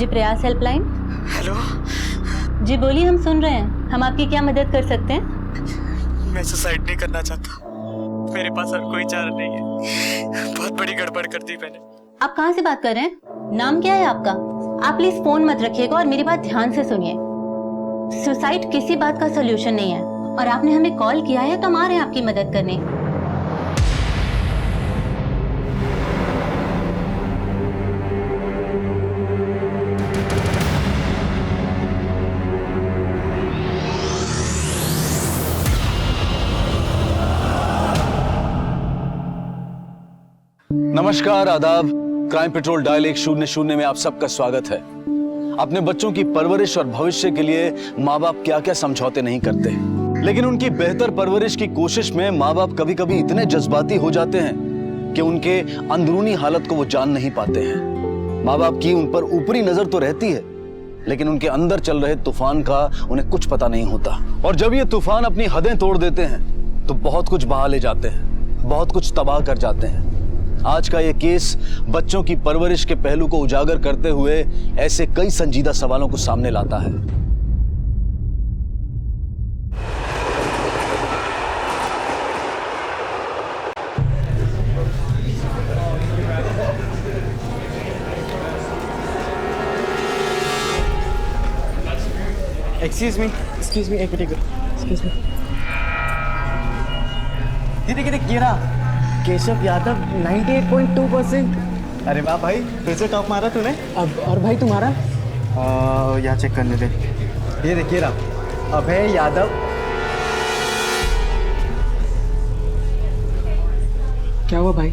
जी प्रयास helpline. Hello. जी बोलिए, हम सुन रहे हैं। हम आपकी क्या मदद कर सकते हैं? मैं सुसाइड नहीं करना चाहता, मेरे पास और कोई चारा नहीं है। बहुत बड़ी गड़बड़ कर दी मैंने। आप कहाँ से बात कर रहे हैं? नाम क्या है आपका? आप प्लीज फोन मत रखिएगा और मेरी बात ध्यान से सुनिए। सुसाइड किसी बात का सोल्यूशन नहीं है और आपने हमें कॉल किया है तो हम आ रहे हैं आपकी मदद करने। नमस्कार, आदाब। क्राइम पेट्रोल डायल 100 में आप सबका स्वागत है। अपने बच्चों की परवरिश और भविष्य के लिए माँ बाप क्या क्या समझौते नहीं करते, लेकिन उनकी बेहतर परवरिश की कोशिश में माँ बाप कभी कभी इतने जज्बाती हो जाते हैं कि उनके अंदरूनी हालत को वो जान नहीं पाते हैं। माँ बाप की उन पर ऊपरी नजर तो रहती है, लेकिन उनके अंदर चल रहे तूफान का उन्हें कुछ पता नहीं होता। और जब ये तूफान अपनी हदें तोड़ देते हैं तो बहुत कुछ बहा ले जाते हैं, बहुत कुछ तबाह कर जाते हैं। आज का ये केस बच्चों की परवरिश के पहलू को उजागर करते हुए ऐसे कई संजीदा सवालों को सामने लाता है। एक्सक्यूज मी, एक मिनट। Excuse me. ये देख, ये रहा केशव यादव 98.2%। अरे वाह भाई, फिर से टॉप मारा तूने। अब और भाई तुम्हारा? यहाँ चेक करने दे। ये देखिए रहा अभय यादव। क्या हुआ भाई?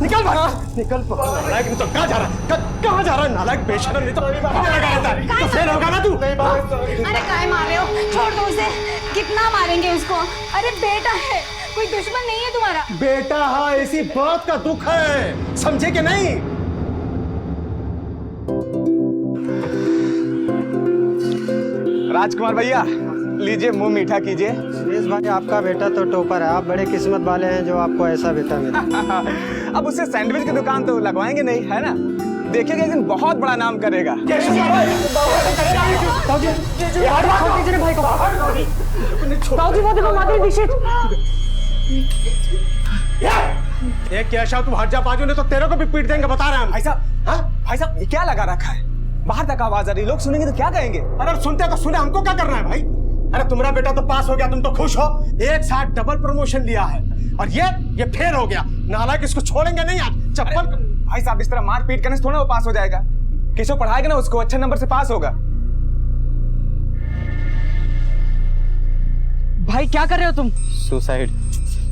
निकल भागा, निकल। नालायक, नहीं तो कहाँ जा रहा है? कहाँ जा रहा है नालायक बेशरम? नहीं तो तो फेल होगा ना तू। अरे काय मार रहे हो? छोड़ दो उसे। कितना मारेंगे उसको? अरे बेटा है, कोई दुश्मन नहीं है तुम्हारा। बेटा हाँ, इसी बात का दुख है, समझे कि नहीं? राजकुमार भैया, लीजिए मुंह मीठा कीजिए। सुरेश भाई, आपका बेटा तो टॉपर है। आप बड़े किस्मत वाले हैं जो आपको ऐसा बेटा मिला। अब उससे सैंडविच की दुकान तो लगवाएंगे नहीं, है ना? देखिएगा एक दिन बहुत बड़ा नाम करेगा। ये केशव, तू हट जा बाजू, नहीं तो तेरे को भी पीट देंगे, बता रहे हैं। भाई साहब, हाँ भाई साहब, ये क्या लगा रखा है? बाहर तक आवाज आ रही, लोग सुनेंगे तो क्या कहेंगे? अरे सुनते तो सुने, हमको क्या करना है भाई? अरे तुम्हारा बेटा तो पास हो गया, तुम तो खुश हो। एक साथ डबल प्रमोशन लिया है और ये फेल हो गया। नालायक, इसको छोड़ेंगे नहीं आज। चप्पल। भाई साहब, इस तरह मार पीट करने से थोड़ा वो पास हो जाएगा। केशव पढ़ाएगा ना उसको, अच्छे नंबर से पास होगा। भाई क्या कर रहे हो तुम? सुसाइड।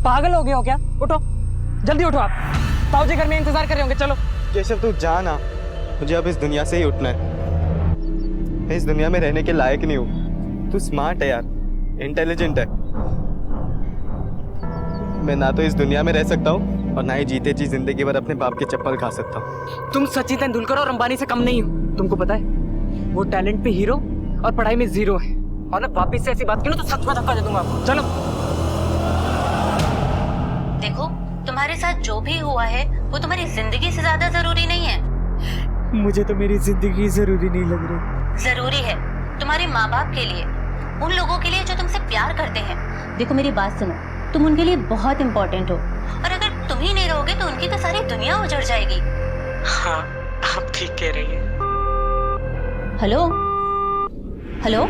पागल हो गए हो क्या? उठो, जल्दी उठो। आप ताऊजी घर में इंतजार कर रहे होंगे। चलो केशव, तू जा ना, मुझे अब इस दुनिया से ही उठना है। मैं इस दुनिया में रहने के लायक नहीं हूँ। तू स्मार्ट है यार, इंटेलिजेंट है। मैं ना तो इस दुनिया में रह सकता हूँ और ना ही जीते जी जिंदगी भर अपने बाप के चप्पल खा सकता हूँ। तुम सचिन तेंदुलकर और अंबानी से कम नहीं हो। तुमको पता है, वो टैलेंट पे हीरो और पढ़ाई में जीरो है। और ना वापिस से ऐसी बात की ना तो सच में धक्का दे दूंगा आपको। चलो। देखो, तुम्हारे साथ जो भी हुआ है वो तुम्हारी जिंदगी से ज्यादा जरूरी नहीं है। मुझे तो मेरी जिंदगी जरूरी नहीं लग रही। जरूरी है तुम्हारे माँ बाप के लिए, उन लोगों के लिए जो तुमसे प्यार करते हैं। देखो मेरी बात सुनो, तुम उनके लिए बहुत इम्पोर्टेंट हो और अगर तुम ही नहीं रहोगे तो उनकी तो सारी दुनिया उजड़ जाएगी। हाँ, आप ठीक कह रही हैं। Hello hello.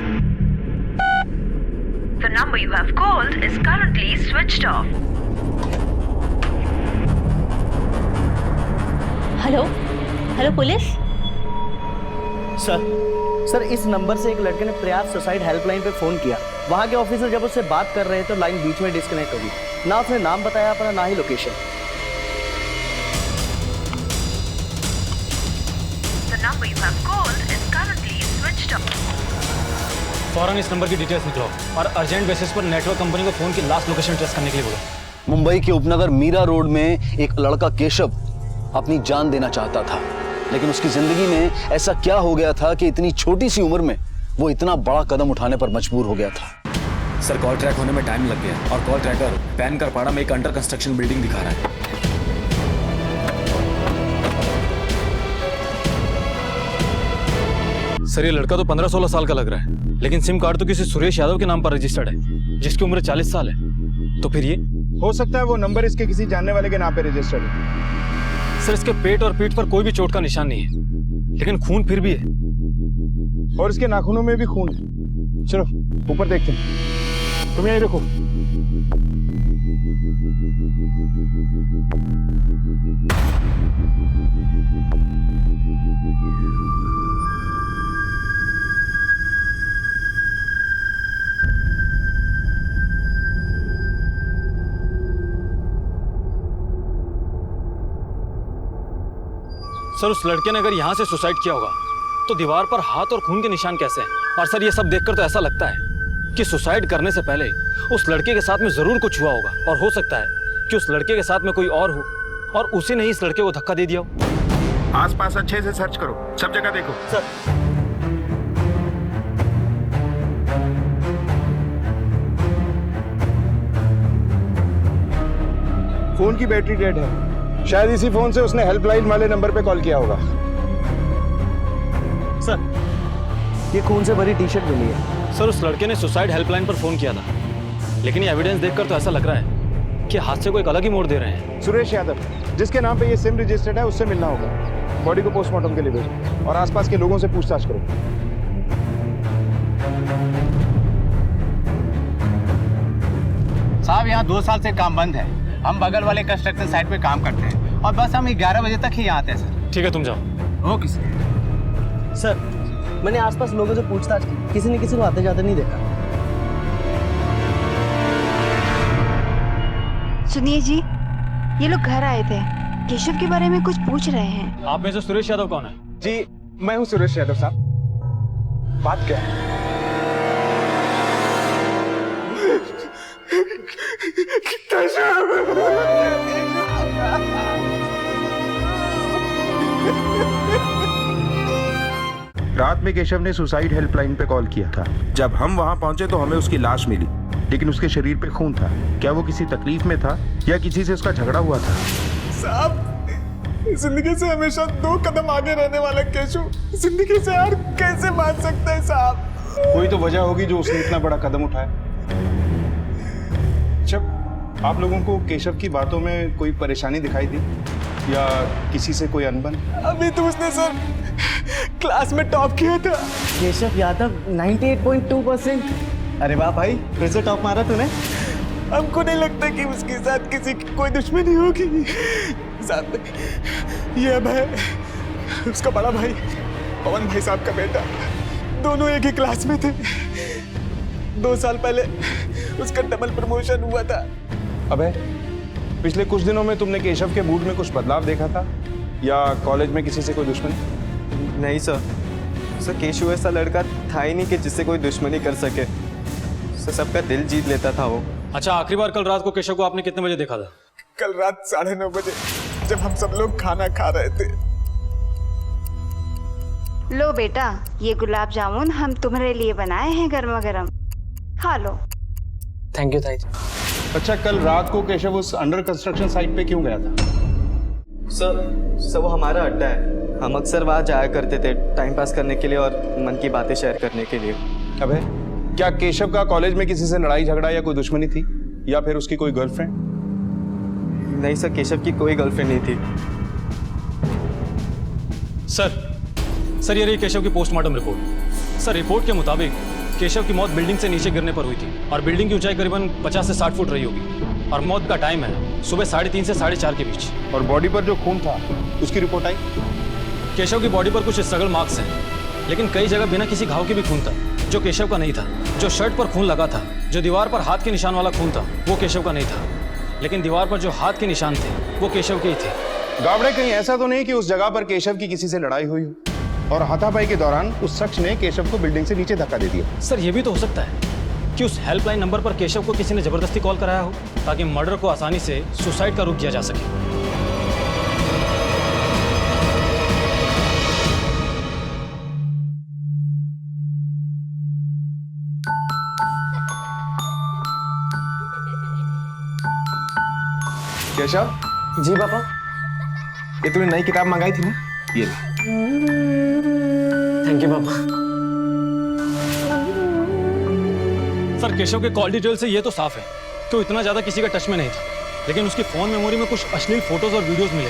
The number you have called is currently switched off. Hello hello police. Sir इस नंबर से एक लड़के ने प्रयास सुसाइड हेल्पलाइन पे फोन किया। वहां के ऑफिसर जब उससे बात कर रहे थे तो लाइन बीच में डिस्कनेक्ट हो गई। ना उसने नाम बताया अपना, ना ही location. The number you have called is currently switched off. फौरन इस नंबर की डिटेल्स निकलो और अर्जेंट बेसिस पर नेटवर्क कंपनी को फोन की लास्ट लोकेशन ट्रेस करने के लिए बोलो। मुंबई के उपनगर मीरा रोड में एक लड़का केशव अपनी जान देना चाहता था, लेकिन उसकी जिंदगी में ऐसा क्या हो गया था कि इतनी छोटी सी उम्र में वो इतना बड़ा कदम उठाने पर मजबूर हो गया था। सर, कॉल ट्रैक होने में टाइम लग गया और कॉल ट्रैकर पैन करपाड़ा में एक अंडर कंस्ट्रक्शन बिल्डिंग दिखा रहा है। सर ये लड़का तो 15-16 साल का लग रहा है, लेकिन सिम कार्ड तो किसी सुरेश यादव के नाम पर रजिस्टर्ड है, जिसकी उम्र 40 साल है। तो फिर ये हो सकता है वो नंबर इसके किसी जानने वाले के नाम पे रजिस्टर्ड है। सर इसके पेट और पीठ पर कोई भी चोट का निशान नहीं है, लेकिन खून फिर भी है। और इसके नाखूनों में भी खून है। चलो ऊपर देखते हैं, तुम यहीं देखो। सर उस लड़के ने अगर यहाँ से सुसाइड किया होगा तो दीवार पर हाथ और खून के निशान कैसे हैं? और सर ये सब देखकर तो ऐसा लगता है कि सुसाइड करने से पहले उस लड़के के साथ में जरूर कुछ हुआ होगा, और हो सकता है कि उस लड़के के साथ में कोई और हो और उसी ने ही इस लड़के को धक्का दे दिया हो। आसपास अच्छे से सर्च करो, सब जगह देखो। सर फोन की बैटरी डेड है, शायद इसी फोन से उसने हेल्पलाइन वाले नंबर पे कॉल किया होगा। सर ये खून से भरी टी शर्ट मिली है। सर उस लड़के ने सुसाइड हेल्पलाइन पर फोन किया था, लेकिन ये एविडेंस देखकर तो ऐसा लग रहा है कि हादसे को एक अलग ही मोड़ दे रहे हैं। सुरेश यादव, जिसके नाम पे ये सिम रजिस्टर्ड है, उससे मिलना होगा। बॉडी को पोस्टमार्टम के लिए भेजो और आसपास के लोगों से पूछताछ करो। साहब यहाँ 2 साल से काम बंद है। हम बगल वाले कंस्ट्रक्शन साइट पे काम करते हैं और बस हम 11 बजे तक ही यहाँ आते हैं सर। ठीक है तुम जाओ। Okay sir. सर मैंने आसपास लोगों से पूछताछ की, किसी ने किसी को आते जाते नहीं देखा। सुनिए जी, ये लोग घर आए थे, केशव के बारे में कुछ पूछ रहे हैं। आप में से सुरेश यादव कौन है? जी मैं हूँ सुरेश यादव साहब। बात क्या है? रात में केशव ने सुसाइड हेल्पलाइन पे कॉल किया था। जब हम वहां पहुंचे तो हमें उसकी लाश मिली, लेकिन उसके शरीर पे खून था। क्या वो किसी तकलीफ में था या किसी से उसका झगड़ा हुआ था? साहब जिंदगी से हमेशा 2 कदम आगे रहने वाला केशव जिंदगी से यार कैसे मान सकता है साहब? कोई तो वजह होगी जो उसने इतना बड़ा कदम उठाया। जब आप लोगों को केशव की बातों में कोई परेशानी दिखाई दी या किसी से कोई अनबन? अभी तो उसने सर क्लास में टॉप किया था। केशव यादव 98.2%। अरे वाह भाई, फिर से टॉप मारा तूने। हमको नहीं लगता कि उसके साथ किसी की कोई दुश्मनी होगी। साथ ये अब है उसका बड़ा भाई पवन भाई साहब का बेटा, दोनों एक ही क्लास में थे। 2 साल पहले उसका डबल प्रमोशन हुआ था। अबे पिछले कुछ दिनों में तुमने केशव के मूड में कुछ बदलाव देखा था या कॉलेज में किसी से कोई दुश्मनी? नहीं सर, केशव ऐसा लड़का था ही नहीं कि जिससे कोई दुश्मनी कर सके। सर सबका दिल जीत लेता था वो। अच्छा, आखिरी बार कल रात को केशव को आपने कितने बजे देखा था? कल रात 9:30 बजे जब हम सब लोग खाना खा रहे थे। लो बेटा, ये गुलाब जामुन हम तुम्हारे लिए बनाए हैं गर्मा गर्म, खा लो। थैंक यू ताई। अच्छा, कल रात को केशव उस अंडर कंस्ट्रक्शन साइट पे क्यों गया था? सर वो हमारा अड्डा है। हम अक्सर वहाँ जाया करते थे टाइम पास करने के लिए और मन की बातें शेयर करने के लिए। अबे क्या केशव का कॉलेज में किसी से लड़ाई झगड़ा या कोई दुश्मनी थी या फिर उसकी कोई गर्लफ्रेंड? नहीं सर, केशव की कोई गर्लफ्रेंड नहीं थी। सर ये रही केशव की पोस्टमार्टम रिपोर्ट। सर रिपोर्ट के मुताबिक केशव की मौत बिल्डिंग से नीचे गिरने पर हुई थी और बिल्डिंग की ऊंचाई करीबन 50 से 60 फुट रही होगी और मौत का टाइम है सुबह 3:30 से 4:30 के बीच। और बॉडी पर जो खून था उसकी रिपोर्ट आई? केशव की बॉडी पर कुछ स्ट्रगल मार्क्स हैं, लेकिन कई जगह बिना किसी घाव के भी खून था जो केशव का नहीं था। जो शर्ट पर खून लगा था, जो दीवार पर हाथ के निशान वाला खून था, वो केशव का नहीं था, लेकिन दीवार पर जो हाथ के निशान थे वो केशव के ही थे। गावड़े, कहीं ऐसा तो नहीं कि उस जगह पर केशव की किसी से लड़ाई हुई हो और हाथापाई के दौरान उस शख्स ने केशव को बिल्डिंग से नीचे धक्का दे दिया? सर ये भी तो हो सकता है कि उस हेल्पलाइन नंबर पर केशव को किसी ने जबरदस्ती कॉल कराया हो ताकि मर्डर को आसानी से सुसाइड का रूप दिया जा सके। केशव जी पापा। ये तूने नई किताब मंगाई थी ना, ये ले। थैंक यू पापा। सर केशव के कॉल डिटेल से ये तो साफ है कि वो इतना ज्यादा किसी का टच में नहीं था, लेकिन उसकी फोन मेमोरी में कुछ अश्लील फोटोज और वीडियोस मिले।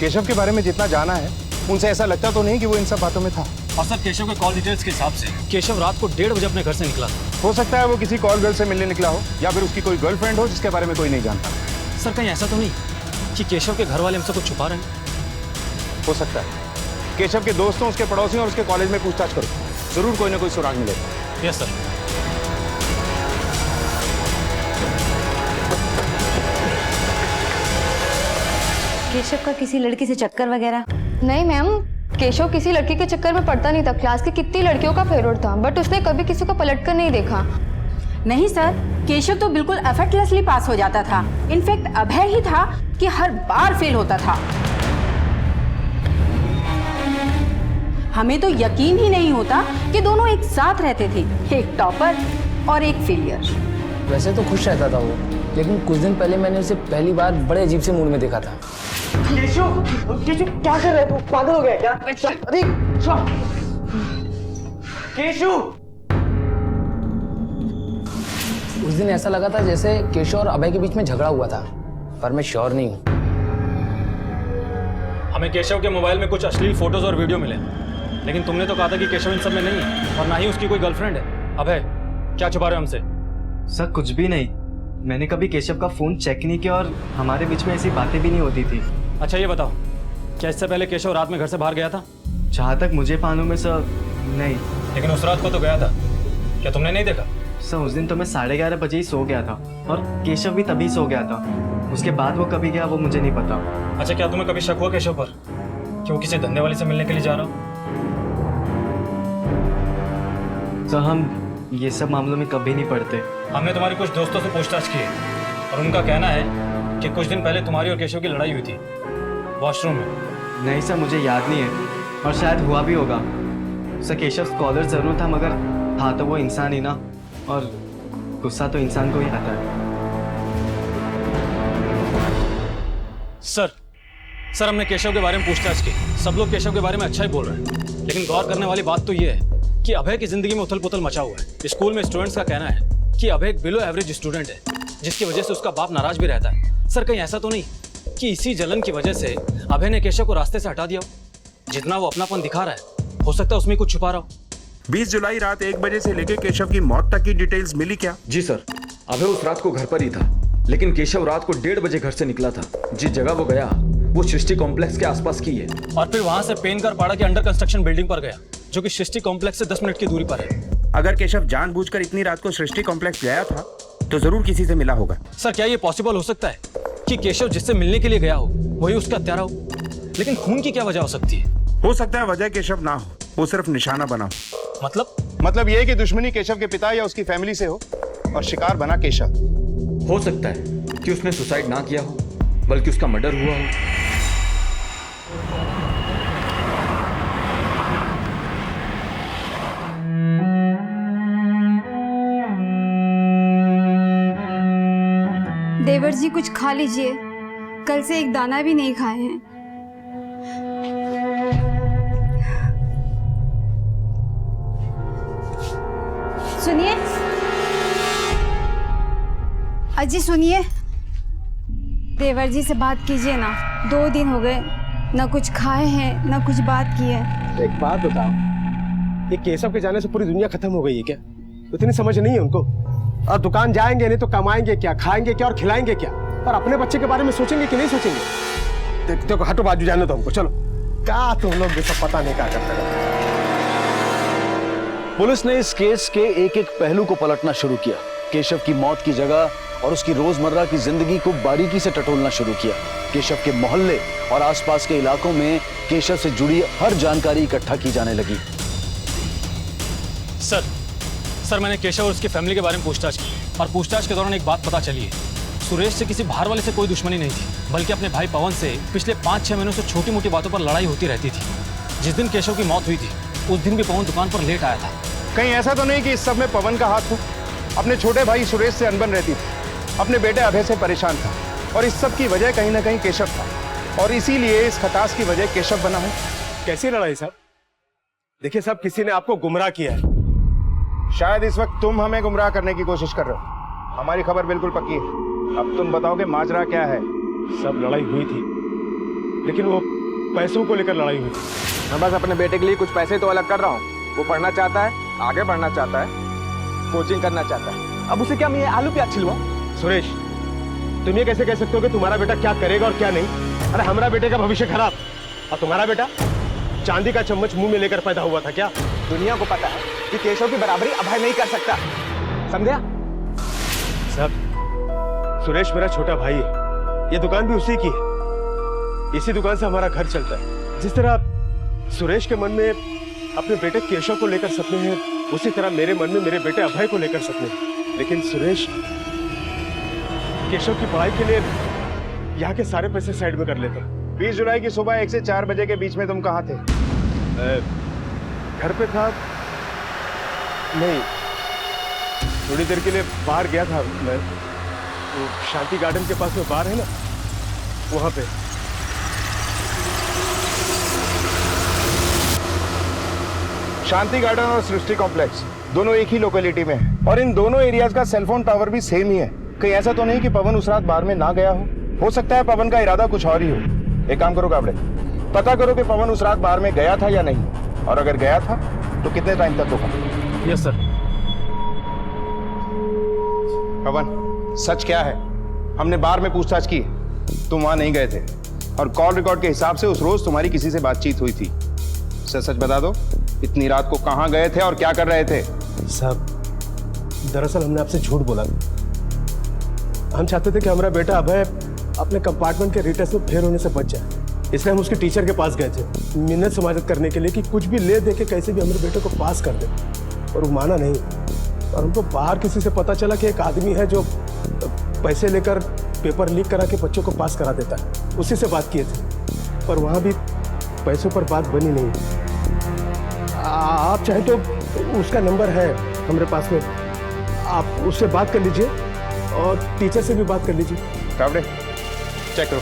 केशव के बारे में जितना जाना है उनसे ऐसा लगता तो नहीं कि वो इन सब बातों में था। और सर केशव के कॉल डिटेल्स के हिसाब से केशव रात को 1:30 बजे अपने घर से निकला था। हो सकता है वो किसी कॉल गर्ल से मिलने निकला हो या फिर उसकी कोई गर्लफ्रेंड हो जिसके बारे में कोई नहीं जानता। सर कहीं ऐसा तो नहीं कि केशव के घर वाले हमसे कुछ छुपा रहे हैं? हो सकता है केशव के दोस्तों, उसके पड़ोसियों और उसके कॉलेज में पूछताछ करो, जरूर कोई ना कोई सुराग मिलेगा। Yes sir. केशव का किसी लड़की से चक्कर वगैरह? नहीं मैम, केशव किसी लड़की के चक्कर में पड़ता नहीं था। क्लास की कितनी लड़कियों का फेवरेट था, बट उसने कभी किसी को पलट कर नहीं देखा। नहीं सर, केशव तो बिल्कुल एफर्टलेसली पास हो जाता था। इनफैक्ट अभय ही था कि हर बार फेल होता था। हमें तो यकीन ही नहीं होता कि दोनों एक साथ रहते थे, एक टॉपर और एक फेलियर। वैसे तो खुश रहता था वो, लेकिन कुछ दिन पहले मैंने उसे पहली बार बड़े अजीब से मूड में देखा था। केशव क्या कर रहे हो? पागल हो गया क्या? अरे केशव, उस दिन ऐसा लगा था जैसे केशव और अभय के बीच में झगड़ा हुआ था, पर मैं श्योर नहीं हूँ। हमें केशव के मोबाइल में कुछ अश्लील फोटोज और वीडियो मिले, लेकिन तुमने तो कहा था कि केशव इन सब में नहीं है और ना ही उसकी कोई गर्लफ्रेंड है। अभय क्या छुपा रहे हो हमसे? सर कुछ भी नहीं, मैंने कभी केशव का फोन चेक नहीं किया और हमारे बीच में ऐसी बातें भी नहीं होती थी। अच्छा ये बताओ, क्या इससे पहले केशव रात में घर से बाहर गया था? जहाँ तक मुझे मालूम है सर, नहीं। लेकिन उस रात को तो गया था, क्या तुमने नहीं देखा? सर उस दिन तो मैं 11:30 बजे ही सो गया था और केशव भी तभी सो गया था। उसके बाद वो कभी गया वो मुझे नहीं पता। अच्छा क्या तुम्हें कभी शक हुआ केशव पर कि वो किसी धंधे वाले से मिलने के लिए जा रहा हो? सर हम ये सब मामलों में कभी नहीं पड़ते। हमने तुम्हारे कुछ दोस्तों से पूछताछ की है और उनका कहना है कि कुछ दिन पहले तुम्हारी और केशव की लड़ाई हुई थी वॉशरूम में। नहीं सर मुझे याद नहीं है और शायद हुआ भी होगा। सर केशव स्कॉलर जरूर था, मगर था तो वो इंसान ही ना, और गुस्सा तो इंसान को ही आता है। सर हमने केशव के बारे में पूछताछ की, सब लोग केशव के बारे में अच्छा ही बोल रहे हैं, लेकिन गौर करने वाली बात तो ये है कि अभय की जिंदगी में उथल पुथल मचा हुआ है। स्कूल में स्टूडेंट्स का कहना है कि अभय एक बिलो एवरेज स्टूडेंट है, जिसकी वजह से उसका बाप नाराज भी रहता है। सर कहीं ऐसा तो नहीं कि इसी जलन की वजह से अभय ने केशव को रास्ते से हटा दिया हो? जितना वो अपनापन दिखा रहा है, हो सकता है उसमें कुछ छुपा रहा हो। 20 जुलाई रात 1 बजे से लेकर केशव की मौत तक की डिटेल्स मिली क्या? जी सर, अभय उस रात को घर पर ही था, लेकिन केशव रात को 1:30 बजे घर से निकला था। जिस जगह वो गया वो सृष्टि कॉम्प्लेक्स के आसपास की है, और फिर वहां से पेनकर पाड़ा की अंडर कंस्ट्रक्शन बिल्डिंग पर गया, जो कि सृष्टि कॉम्प्लेक्स से 10 मिनट की दूरी पर है। अगर केशव जानबूझकर इतनी रात को सृष्टि कॉम्प्लेक्स गया था तो जरूर किसी से मिला होगा। सर क्या ये पॉसिबल हो सकता है कि केशव जिससे मिलने के लिए गया हो वही उसका हत्यारा हो? लेकिन खून की क्या वजह हो सकती है? हो सकता है वजह केशव ना हो, वो सिर्फ निशाना बना हो। मतलब ये कि दुश्मनी केशव के पिता या उसकी फैमिली से हो और शिकार बना केशव। हो सकता है कि उसने सुसाइड ना किया हो, बल्कि उसका मर्डर हुआ हो। देवर जी कुछ खा लीजिए, कल से एक दाना भी नहीं खाए हैं। सुनिए अजी, सुनिए, देवर जी से बात कीजिए ना। 2 दिन हो गए, ना कुछ खाए हैं ना कुछ बात की है। एक बात बताओ, ये केशव के जाने से पूरी दुनिया खत्म हो गई है क्या? इतनी समझ नहीं है उनको। और दुकान जाएंगे नहीं तो कमाएंगे क्या, खाएंगे क्या और खिलाएंगे क्या? और अपने बच्चे के बारे में सोचेंगे कि नहीं सोचेंगे? देखो हटो, बाजू जाने दो हमको, चलो। क्या तुम लोग भी सब पता नहीं क्या करते रहते। पुलिस ने इस केस के एक एक पहलू को पलटना शुरू किया। केशव की मौत की जगह और उसकी रोजमर्रा की जिंदगी को बारीकी से टटोलना शुरू किया। केशव के मोहल्ले और आसपास के इलाकों में केशव से जुड़ी हर जानकारी इकट्ठा की जाने लगी। सर मैंने केशव और उसकी फैमिली के बारे में पूछताछ की और पूछताछ के दौरान एक बात पता चली है। सुरेश से किसी बाहर वाले से कोई दुश्मनी नहीं थी, बल्कि अपने भाई पवन से पिछले 5-6 महीनों से छोटी मोटी बातों पर लड़ाई होती रहती थी। जिस दिन केशव की मौत हुई थी उस दिन भी पवन दुकान पर लेट आया था। कहीं ऐसा तो नहीं कि इस सब में पवन का हाथ हो? अपने छोटे भाई सुरेश से अनबन रहती थी, अपने बेटे अभय से परेशान था, और इस सब की वजह कहीं ना कहीं केशव था। और इसीलिए इस खटास की वजह केशव बना है। कैसी लड़ाई साहब? देखिए साहब, किसी ने आपको गुमराह किया है। शायद इस वक्त तुम हमें गुमराह करने की कोशिश कर रहे हो। हमारी खबर बिल्कुल पक्की है। अब तुम बताओ कि माजरा क्या है। सब लड़ाई हुई थी, लेकिन वो पैसों को लेकर लड़ाई हुई थी। मैं बस अपने बेटे के लिए कुछ पैसे तो अलग कर रहा हूँ। वो पढ़ना चाहता है, आगे बढ़ना चाहता है, कोचिंग करना चाहता है। अब उसे क्या मैं आलू प्याज छिलवाऊं? सुरेश, तुम ये कैसे कह सकते हो कि तुम्हारा बेटा क्या करेगा और क्या नहीं? अरे हमारा बेटे का भविष्य खराब, और तुम्हारा बेटा चांदी का चम्मच मुंह में लेकर पैदा हुआ था क्या? दुनिया को पता है कि केशव की बराबरी अभय नहीं कर सकता, समझा? सब सुरेश मेरा छोटा भाई है, ये दुकान भी उसी की है। इसी दुकान से हमारा घर चलता है। जिस तरह सुरेश के मन में अपने बेटे केशव को लेकर सपने हैं, उसी तरह मेरे मन में मेरे बेटे अभय को लेकर सपने हैं। लेकिन सुरेश केशव की पढ़ाई के लिए यहाँ के सारे पैसे साइड में कर लेता। 20 जुलाई की सुबह 1 से 4 बजे के बीच में तुम कहाँ थे? घर पे था। नहीं, थोड़ी देर के लिए बाहर गया था मैं। वो शांति गार्डन के पास में बार है ना, वहां पे। शांति गार्डन और सृष्टि कॉम्प्लेक्स दोनों एक ही लोकेलिटी में है, और इन दोनों एरियाज का सेलफोन टावर भी सेम ही है। कहीं ऐसा तो नहीं कि पवन उस रात बार में ना गया हो सकता है पवन का इरादा कुछ और ही हो। एक काम करो काबड़े, पता करो कि पवन उस रात बार में गया था या नहीं, और अगर गया था तो कितने टाइम तक होगा। Yes sir. पवन, सच क्या है? हमने बार में पूछताछ की, तुम वहां नहीं गए थे, और कॉल रिकॉर्ड के हिसाब से उस रोज तुम्हारी किसी से बातचीत हुई थी। सच बता दो, इतनी रात को कहां गए थे और क्या कर रहे थे? साहब, दरअसल हमने आपसे झूठ बोला। हम चाहते थे कि हमारा बेटा अभय अपने कंपार्टमेंट के रिटेस्ट में फेल होने से बच जाए, इसलिए हम उसके टीचर के पास गए थे मिन्नत समाजत करने के लिए कि कुछ भी ले दे के कैसे भी हमारे बेटे को पास कर दे, और वो माना नहीं। और हमको बाहर किसी से पता चला कि एक आदमी है जो पैसे लेकर पेपर लीक करा के बच्चों को पास करा देता है, उसी से बात किए थे, पर वहाँ भी पैसों पर बात बनी नहीं। आप चाहे तो उसका नंबर है हमारे पास में, आप उससे बात कर लीजिए और टीचर से भी बात कर लीजिए। कावड़े, चेक करो।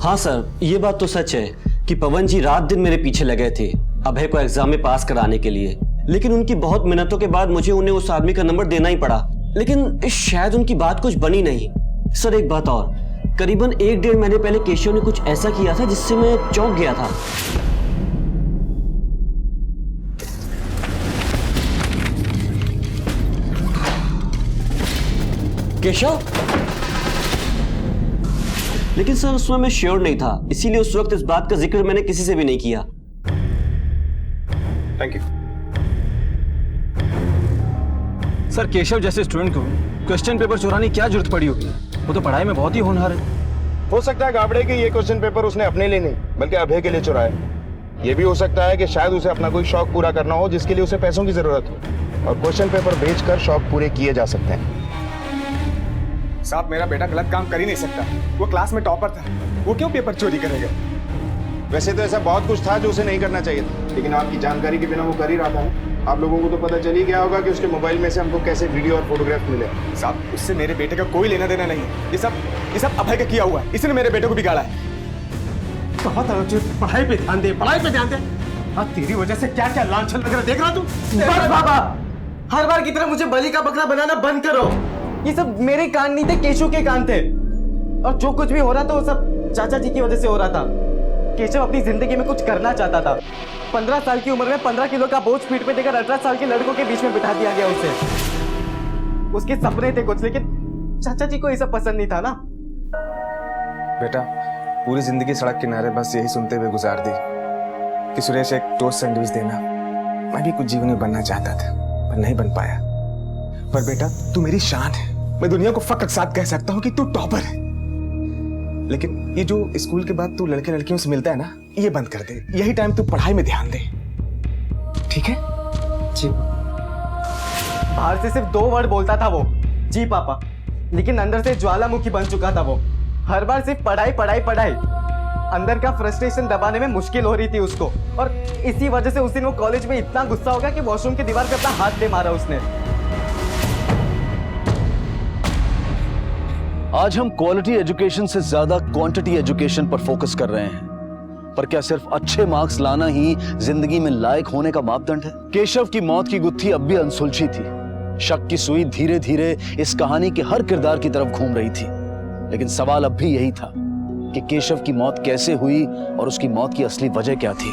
हाँ सर, ये बात तो सच है कि पवन जी रात दिन मेरे पीछे लगे थे अभय को एग्जाम में पास कराने के लिए, लेकिन उनकी बहुत मिन्नतों के बाद मुझे उन्हें उस आदमी का नंबर देना ही पड़ा, लेकिन शायद उनकी बात कुछ बनी नहीं। सर एक बात और, करीबन 1-1.5 महीने पहले केशव ने कुछ ऐसा किया था जिससे मैं चौंक गया था। केशव? लेकिन सर उसमें मैं श्योर नहीं था, इसीलिए उस वक्त इस बात का जिक्र मैंने किसी से भी नहीं किया। Thank you. सर केशव जैसे स्टूडेंट को क्वेश्चन पेपर चुराने की क्या जरूरत पड़ी होगी? वो तो पढ़ाई में बहुत ही होनहार है। हो सकता है गाबड़े कि ये क्वेश्चन पेपर उसने अपने लिए नहीं बल्कि अभय के लिए चुराया। ये भी हो सकता है कि शायद उसे अपना कोई शौक पूरा करना हो जिसके लिए उसे पैसों की जरूरत हो, और क्वेश्चन पेपर बेचकर शौक पूरे किए जा सकते हैं। साहब, मेरा बेटा गलत काम कर ही नहीं सकता। वो क्लास में टॉपर था, वो क्यों पेपर चोरी करेगा? वैसे तो ऐसा बहुत कुछ था जो उसे नहीं करना चाहिए था, लेकिन आपकी जानकारी के बिना वो कर ही रहा था। आप लोगों को तो पता चल ही गया होगा कि उसके मोबाइल में से हमको कैसे वीडियो और फोटोग्राफ मिले। साहब, उससे मेरे बेटे का कोई लेना देना नहीं है। ये सब अभय का किया हुआ है, इसने मेरे बेटे को बिगाड़ा है। बहुत पढ़ाई पे ध्यान दे, पढ़ाई पे ध्यान दे। हाँ, तेरी वजह से क्या क्या लांछन लग रहा, देख रहा तू? बस बाबा, हर बार की तरह मुझे बलि का बकरा बनाना बंद करो। ये सब मेरे कान नहीं थे, केशव के कान थे, और जो कुछ भी हो रहा था वो सब चाचा जी की वजह से हो रहा था। केशव अपनी जिंदगी में कुछ करना चाहता था। 15 साल की उम्र में 15 किलो का बोझ पीठ पे देकर 18 साल के लड़कों के बीच में बिठा दिया गया उसे। उसके सपने थे कुछ, लेकिन चाचा जी को ये सब पसंद नहीं था ना। बेटा, पूरी जिंदगी सड़क किनारे बस यही सुनते हुए गुजार दी कि सुरेश एक टोस्ट सैंडविच देना। मैं भी कुछ जीवन में बनना चाहता था पर नहीं बन पाया। पर बेटा, तू मेरी शान है। मैं दुनिया को फख्र के साथ कह सकता हूँ कि तू टॉपर है। लेकिन ये जो स्कूल के बाद तू लड़के लड़कियों से मिलता है ना, ये बंद कर दे। यही टाइम तू पढ़ाई में ध्यान दे, ठीक है? जी। बाहर से सिर्फ 2 वर्ड बोलता था वो, जी पापा, लेकिन अंदर से ज्वालामुखी बन चुका था वो। हर बार सिर्फ पढ़ाई पढ़ाई पढ़ाई। अंदर का फ्रस्ट्रेशन दबाने में मुश्किल हो रही थी उसको, और इसी वजह से उस दिन वो कॉलेज में इतना गुस्सा हो गया कि वॉशरूम की दीवार पे अपना हाथ दे मारा उसने। आज हम क्वालिटी एजुकेशन से ज्यादा क्वांटिटी एजुकेशन पर फोकस कर रहे हैं। पर क्या सिर्फ अच्छे मार्क्स लाना ही जिंदगी में लायक होने का मापदंड है? केशव की मौत की गुत्थी अब भी अनसुलझी थी। शक की सुई धीरे धीरे इस कहानी के हर किरदार की तरफ घूम रही थी, लेकिन सवाल अब भी यही था कि केशव की मौत कैसे हुई और उसकी मौत की असली वजह क्या थी।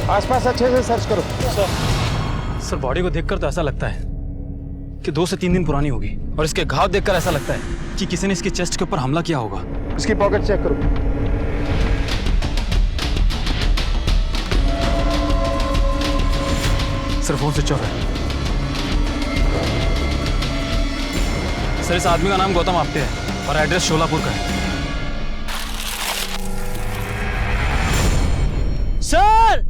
आसपास अच्छे से सर्च करो। सर बॉडी को देखकर तो ऐसा लगता है कि 2 से 3 दिन पुरानी होगी, और इसके घाव देखकर ऐसा लगता है कि किसी ने इसकी चेस्ट के ऊपर हमला किया होगा। इसकी पॉकेट चेक करो। सर फोन स्विच ऑफ है। सर इस आदमी का नाम गौतम आप्टे है और एड्रेस शोलापुर का है। सर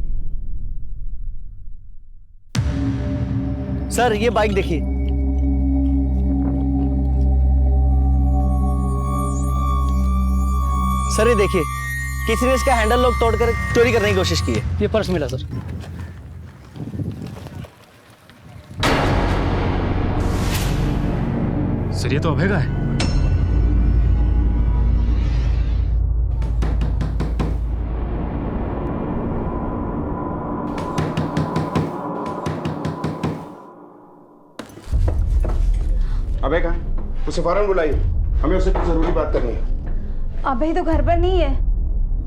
सर ये बाइक देखिए। सर ये देखिए, किसी ने इसका हैंडल लॉक तोड़कर चोरी करने की कोशिश की है। ये पर्स मिला सर। सर ये तो अभय का है। अबे कहाँ है? उसे फौरन बुलाइए, हमें उससे कुछ जरूरी बात करनी है। अभय तो घर पर नहीं है,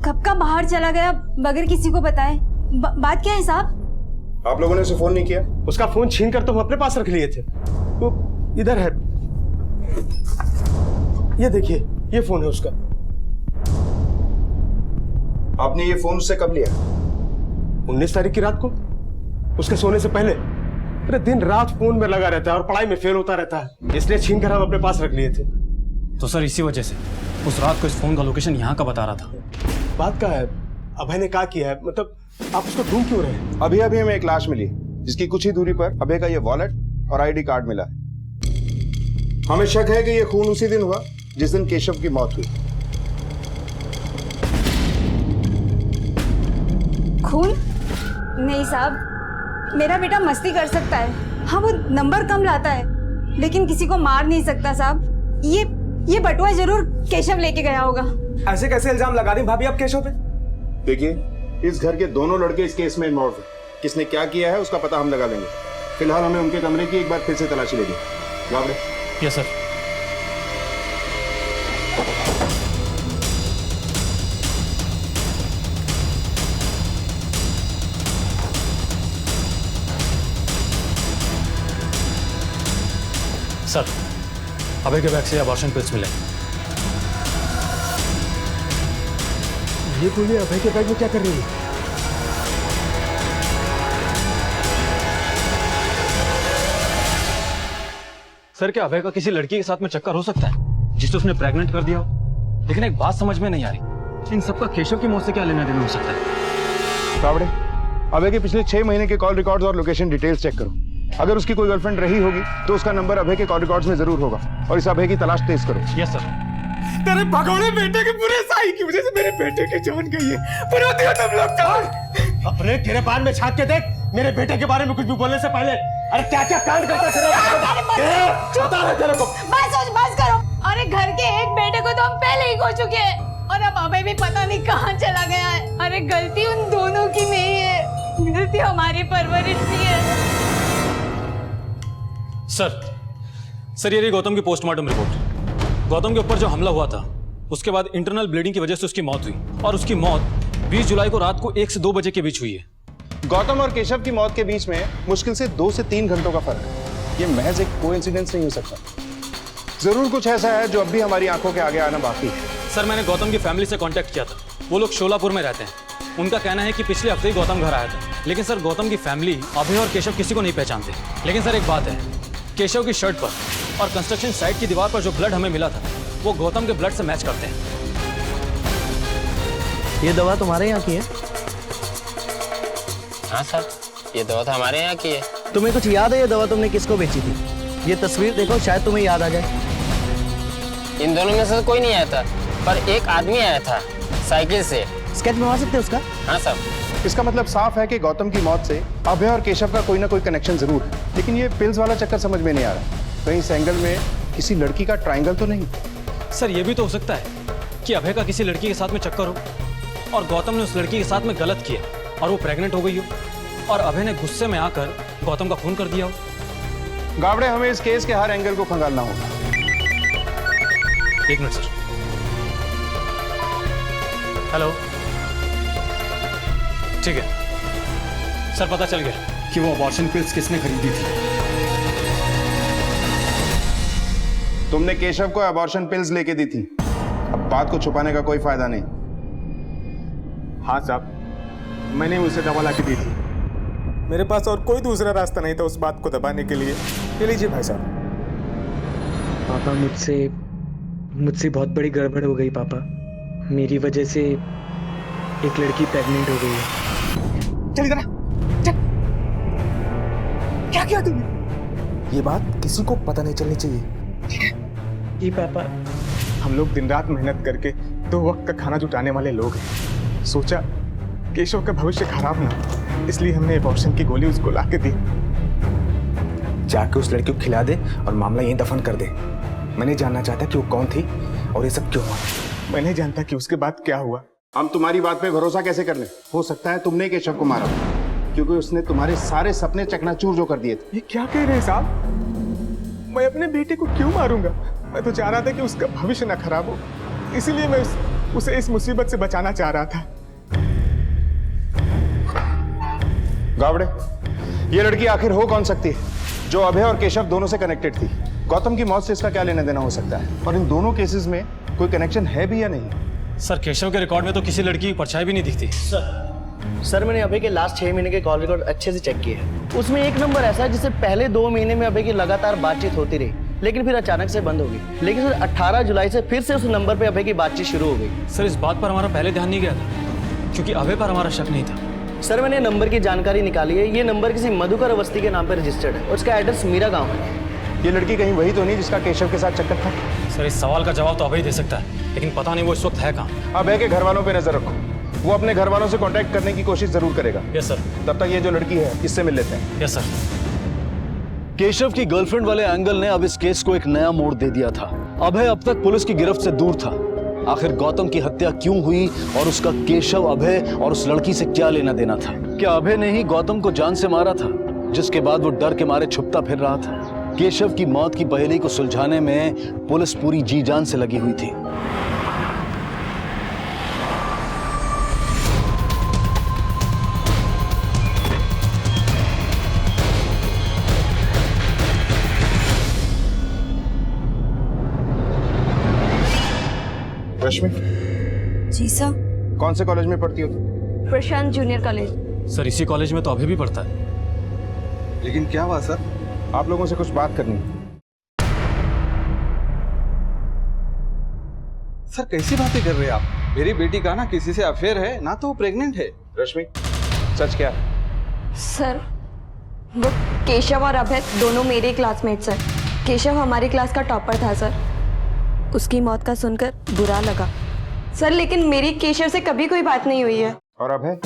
कब का बाहर चला गया बगैर किसी को बताए। बात क्या है साहब? आप लोगों ने उसे फोन नहीं किया? उसका फोन छीन कर तो हम अपने पास रख लिए थे। वो इधर है, ये देखिए, ये फोन है उसका। आपने ये फोन उससे कब लिया? 19 तारीख की रात को, उसके सोने से पहले। अरे दिन रात फोन में लगा रहता है और पढ़ाई में फेल होता रहता है, इसलिए छीन कर हम अपने पास रख लिए थे। तो सर इसी वजह से उस रात को इस फोन का लोकेशन यहाँ का बता रहा था। बात क्या है? अभय ने क्या किया है? मतलब आप उसको ढूंढ क्यों रहे हैं? अभी अभी हमें एक लाश मिली जिसकी कुछ ही दूरी पर अभय का ये वॉलेट और आईडी कार्ड मिला है। हमें शक है कि ये खून उसी दिन हुआ जिस दिन केशव की मौत हुई। खून? नहीं साहब, मेरा बेटा मस्ती कर सकता है। हाँ वो नंबर कम लाता है, लेकिन किसी को मार नहीं सकता साहब। ये बटुआ जरूर केशव लेके गया होगा। ऐसे कैसे इल्जाम लगा रही भाभी आप केशव पे? देखिए, इस घर के दोनों लड़के इस केस में इन्वॉल्व हैं। किसने क्या किया है उसका पता हम लगा लेंगे। फिलहाल हमें उनके कमरे की एक बार फिर से तलाशी लेनी। Gawde. Yes sir. Sir Abhay के बैग से अबॉर्शन पिल्स मिले। ये गोली अभय के बैग में क्या कर रही है? सर क्या अभय का किसी लड़की के साथ में चक्कर हो सकता है जिससे उसने प्रेग्नेंट कर दिया हो? लेकिन एक बात समझ में नहीं आ रही, इन सबका केशव की मौत से क्या लेना देना हो सकता है? गावड़े, अभय के पिछले 6 महीने के कॉल रिकॉर्ड्स और लोकेशन डिटेल्स चेक करो। अगर उसकी कोई गर्लफ्रेंड रही होगी तो उसका नंबर अभय के कॉल रिकॉर्ड्स में जरूर होगा, और इस अभय की तलाश तेज करो। Yes sir. तेरे भगोड़े बेटे के पूरे साई की वजह से मेरे बेटे की जान गई है। पूरा दिया तुम लोग का। अपने गिरबान में झांक के देख, मेरे बेटे के बारे में कुछ भी बोलने से पहले। अरे क्या क्या कांड करता है तेरे को। बस करो। अरे घर के एक बेटे को तो हम पहले ही खो चुके हैं, और अब अभय भी पता नहीं कहाँ चला गया है। अरे गलती उन दोनों की नहीं है, गलती हमारी परवरिश की है। सर ये रही गौतम की पोस्टमार्टम रिपोर्ट। गौतम के ऊपर जो हमला हुआ था उसके बाद इंटरनल ब्लीडिंग की वजह से उसकी मौत हुई, और उसकी मौत 20 जुलाई को रात को 1 से 2 बजे के बीच हुई है। गौतम और केशव की मौत के बीच में मुश्किल से 2 से 3 घंटों का फर्क है। ये महज एक कोइंसिडेंस नहीं हो सकता, जरूर कुछ ऐसा है जो अब भी हमारी आंखों के आगे आना बाकी है। सर मैंने गौतम की फैमिली से कांटेक्ट किया था, वो लोग शोलापुर में रहते हैं। उनका कहना है कि पिछले हफ्ते ही गौतम घर आया था, लेकिन सर गौतम की फैमिली अभय और केशव किसी को नहीं पहचानते। लेकिन सर एक बात है, केशव की शर्ट पर और कंस्ट्रक्शन साइट की दीवार पर जो ब्लड हमें मिला था वो गौतम के ब्लड से मैच करते हैं। ये दवा तुम्हारे यहाँ की है? हाँ सर, ये दवा तो हमारे यहाँ की है। तुम्हें कुछ याद है ये दवा तुमने किसको बेची थी? ये तस्वीर देखो, शायद तुम्हें याद आ जाए। इन दोनों में से तो कोई नहीं आया था, पर एक आदमी आया था साइकिल से। स्केच बनवा सकते हो उसका? हाँ साहब। इसका मतलब साफ है कि गौतम की मौत से अभय और केशव का कोई ना कोई कनेक्शन जरूर है, लेकिन ये पिल्स वाला चक्कर समझ में नहीं आ रहा। कहीं इस एंगल में किसी लड़की का ट्रायंगल तो नहीं? सर ये भी तो हो सकता है कि अभय का किसी लड़की के साथ में चक्कर हो और गौतम ने उस लड़की के साथ में गलत किया और वो प्रेग्नेंट हो गई हो और अभय ने गुस्से में आकर गौतम का खून कर दिया हो। गावड़े, हमें इस केस के हर एंगल को खंगालना होगा। एक मिनट सर। हेलो, ठीक है सर, पता चल गया कि वो अबॉर्शन पिल्स किसने खरीदी थी। तुमने केशव को अबॉर्शन पिल्स लेके दी थी। अब बात को छुपाने का कोई फायदा नहीं। हाँ साहब, मैंने उसे दवा लाके दी थी। मेरे पास और कोई दूसरा रास्ता नहीं था उस बात को दबाने के लिए। ये लीजिए भाई साहब। पापा, मुझसे बहुत बड़ी गड़बड़ हो गई पापा। मेरी वजह से एक लड़की प्रेग्नेंट हो गई है। चल इधर आ, चल। क्या किया तुमने? ये बात किसी को पता नहीं चलनी चाहिए। जी पापा। हम लोग दिन रात मेहनत करके 2 वक्त का खाना जुटाने वाले लोग हैं। सोचा केशव का भविष्य खराब ना हो, इसलिए हमने अबॉर्शन की गोली उसको लाके दी। जाके उस लड़की को खिला दे और मामला यहीं दफन कर दे। मैं नहीं जानना चाहता कि वो कौन थी और ये सब क्यों हुआ। मैं नहीं जानता कि उसके बाद क्या हुआ। हम तुम्हारी बात पे भरोसा कैसे कर लें? हो सकता है तुमने केशव को मारा, क्योंकि उसने तुम्हारे सारे सपने चकनाचूर जो कर दिए थे। ये क्या कह रहे हैं साहब? मैं अपने बेटे को क्यों मारूंगा? मैं तो चाह रहा था कि उसका भविष्य ना खराब हो, इसीलिए मैं उसे इस मुसीबत से बचाना चाह रहा था। गावड़े, ये लड़की आखिर हो कौन सकती है जो अभय और केशव दोनों से कनेक्टेड थी? गौतम की मौत से इसका क्या लेना देना हो सकता है? और इन दोनों केसेस में कोई कनेक्शन है भी या नहीं? सर केशव के रिकॉर्ड में तो किसी लड़की की परछाई भी नहीं दिखती। सर मैंने अभय के लास्ट 6 महीने के कॉल रिकॉर्ड अच्छे से चेक किए हैं। उसमें एक नंबर ऐसा है जिससे पहले 2 महीने में अभय की लगातार बातचीत होती रही, लेकिन फिर अचानक से बंद हो गई। लेकिन सर 18 जुलाई से फिर से उस नंबर पे अभय की बातचीत शुरू हो गई। सर इस बात पर हमारा पहले ध्यान नहीं गया था, क्योंकि अभय पर हमारा शक नहीं था। सर मैंने नंबर की जानकारी निकाली है। ये नंबर किसी मधुकर अवस्थी के नाम पर रजिस्टर्ड है। उसका एड्रेस मीरा गाँव है। ये लड़की कहीं वही तो नहीं जिसका केशव के साथ चक्कर था? सर इस सवाल का जवाब तो अभय दे सकता है, लेकिन पता नहीं वो इस वक्त है कहाँ। अभय के घर वालों पे नजर रखो, वो अपने घर वालों से कांटेक्ट करने की कोशिश जरूर करेगा। Yes sir. तब तक ये जो लड़की है इससे मिल लेते हैं। Yes sir. केशव की गर्लफ्रेंड वाले एंगल ने अब इस केस को एक नया मोड़ दे दिया था। अभय अब तक पुलिस की गिरफ्त से दूर था। आखिर गौतम की हत्या क्यों हुई और उसका केशव, अभय और उस लड़की से क्या लेना देना था? क्या अभय ने ही गौतम को जान से मारा था, जिसके बाद वो डर के मारे छुपता फिर रहा था? केशव की मौत की पहेली को सुलझाने में पुलिस पूरी जी जान से लगी हुई थी। रश्मि। जी सर। कौन से कॉलेज में पढ़ती हो तुम? प्रशांत जूनियर कॉलेज। सर इसी कॉलेज में तो अभय भी पढ़ता है। लेकिन क्या हुआ सर? आप लोगों से कुछ बात करनी है। सर कैसी बातें कर रहे हैं आप? मेरी बेटी का ना किसी से अफेयर है, ना तो वो प्रेग्नेंट है। रश्मि, सच क्या? सर वो केशव और अभय दोनों मेरे क्लासमेट्स हैं। केशव हमारी क्लास का टॉपर था सर। उसकी मौत का सुनकर बुरा लगा सर, लेकिन मेरी केशव से कभी कोई बात नहीं हुई है। और अभय?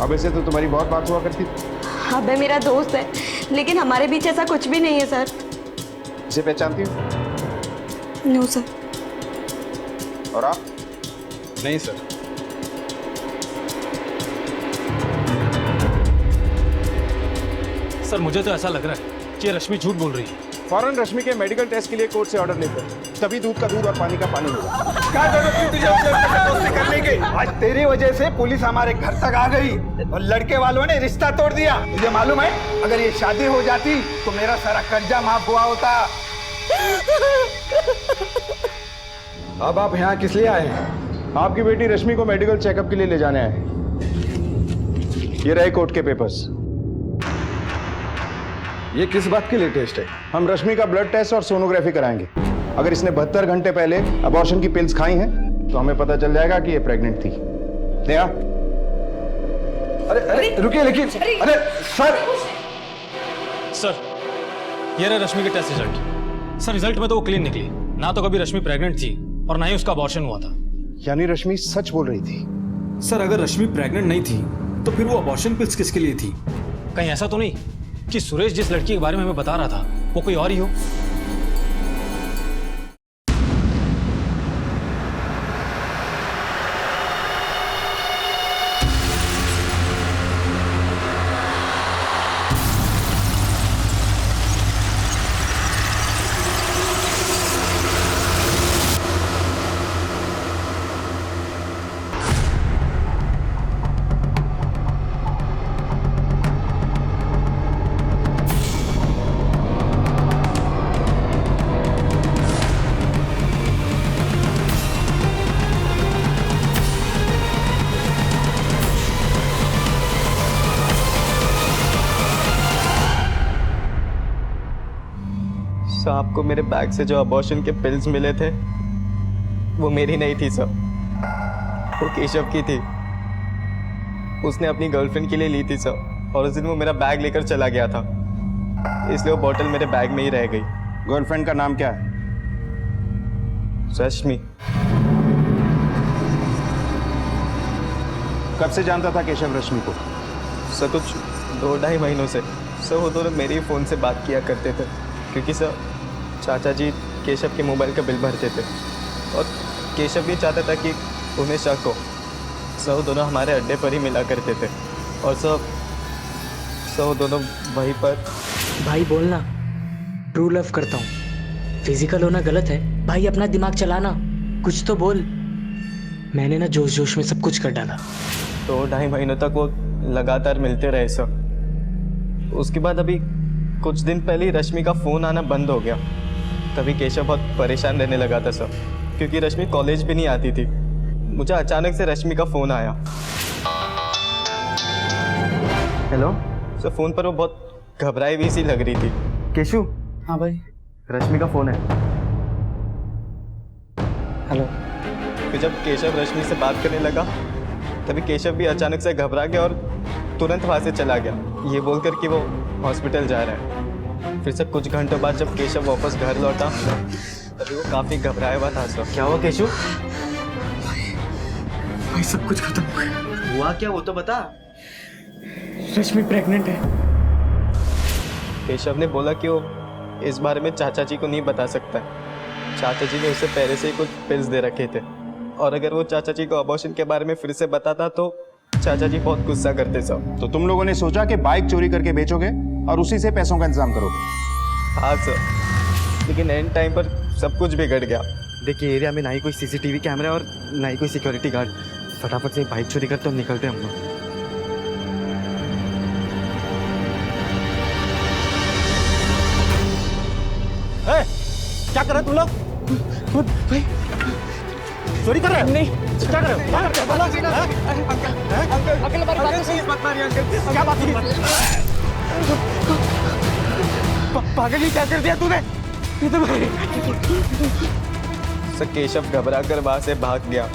अभय से तो तुम्हारी बहुत बात हुआ करती थी। अभय मेरा दोस्त है, लेकिन हमारे बीच ऐसा कुछ भी नहीं है सर। इसे पहचानती हो? No sir. और आप? नहीं सर। सर मुझे तो ऐसा लग रहा है कि रश्मि झूठ बोल रही है। फौरन रश्मि के मेडिकल टेस्ट के लिए कोर्ट से ऑर्डर लेकर, तभी दूध का दूध और पानी का पानी होगा। क्या जरूरत थी तुझे अपने लड़के से दोस्ती करने की? आज तेरी वजह से पुलिस हमारे घर तक आ गई और लड़के वालों ने रिश्ता तोड़ दिया। तुझे मालूम है, अगर ये शादी हो जाती तो मेरा सारा कर्जा माफ हुआ होता। अब आप यहाँ किस लिए आए हैं? आपकी बेटी रश्मि को मेडिकल चेकअप के लिए ले जाने आए हैं। ये रहे कोर्ट के पेपर्स। ये किस बात के लिए टेस्ट है? हम रश्मि का ब्लड टेस्ट और सोनोग्राफी कराएंगे। अगर इसने 72 घंटे पहले अबॉर्शन की पिल्स खाई हैं तो हमें पता चल जाएगा कि ये प्रेग्नेंट थी। नेहा। अरे रुकिए, लेकिन अरे सर। सर ये रहा रश्मि के टेस्ट रिजल्ट। सर रिजल्ट में तो वो क्लीन निकली, ना तो कभी रश्मि प्रेग्नेंट थी और ना ही उसका अबॉर्शन हुआ था। यानी रश्मि सच बोल रही थी? सर अगर रश्मि प्रेग्नेंट नहीं थी तो फिर वो अबॉर्शन पिल्स किसके लिए थी? कहीं ऐसा तो नहीं कि सुरेश जिस लड़की के बारे में हमें बता रहा था वो कोई और ही हो? सर आपको मेरे बैग से जो अबॉर्शन के पिल्स मिले थे वो मेरी नहीं थी सर, वो केशव की थी। उसने अपनी गर्लफ्रेंड के लिए ली थी सर, और उस दिन वो मेरा बैग लेकर चला गया था, इसलिए वो बॉटल मेरे बैग में ही रह गई। गर्लफ्रेंड का नाम क्या है? रश्मि। कब से जानता था केशव रश्मि को? सर कुछ 2-2.5 महीनों से। सर वो दोनों मेरे ही फ़ोन से बात किया करते थे, क्योंकि सर चाचा जी केशव के मोबाइल का बिल भरते थे और केशव भी चाहता था कि उन्हें शक हो। सर वो दोनों हमारे अड्डे पर ही मिला करते थे और सर वो दोनों वहीं पर। भाई बोलना, ट्रू लव करता हूँ, फिजिकल होना गलत है भाई, अपना दिमाग चलाना, कुछ तो बोल। मैंने ना जोश जोश में सब कुछ कर डाला। 2-2.5 महीनों तक वो लगातार मिलते रहे सर। उसके बाद अभी कुछ दिन पहले ही रश्मि का फ़ोन आना बंद हो गया। तभी केशव बहुत परेशान रहने लगा था सर, क्योंकि रश्मि कॉलेज भी नहीं आती थी। मुझे अचानक से रश्मि का फ़ोन आया। हेलो सर, फ़ोन पर वो बहुत घबराई हुई सी लग रही थी। केशु। हाँ भाई। रश्मि का फ़ोन है। हेलो। फिर जब केशव रश्मि से बात करने लगा तभी केशव भी अचानक से घबरा गया और तुरंत वहाँ से चला गया, ये बोलकर कि वो हॉस्पिटल जा रहा है। फिर से कुछ घंटों बाद जब केशव वापस घर लौटा तभी वो काफ़ी घबराया हुआ था सर। क्या हुआ केशव? भाई सब कुछ खत्म हो गया। हुआ क्या वो तो बता। रश्मि प्रेग्नेंट है। केशव ने बोला कि वो इस बारे में चाचा जी को नहीं बता सकता है। चाचा जी ने उसे पहले से ही कुछ पिल्स दे रखे थे, और अगर वो चाचा जी को अबॉर्शन के बारे में फिर से बताता तो चाचा जी बहुत गुस्सा करते सब। तो तुम लोगों ने सोचा कि बाइक चोरी करके बेचोगे और उसी से पैसों का इंतजाम करोगे? हाँ सर, लेकिन एंड टाइम पर सब कुछ बिगड़ गया। देखिए एरिया में ना ही कोई सीसीटीवी कैमरा और ना ही कोई सिक्योरिटी गार्ड। फटाफट से बाइक चोरी करते हम निकलते हैं हम लोग। क्या कर रहे तुम लोग? भाई चोरी कर रहे हो? नहीं, क्या कर रहे हो? क्या बात है? पागल ही क्या कर दिया तूने? सर केशव घबरा कर वहाँ से भाग गया।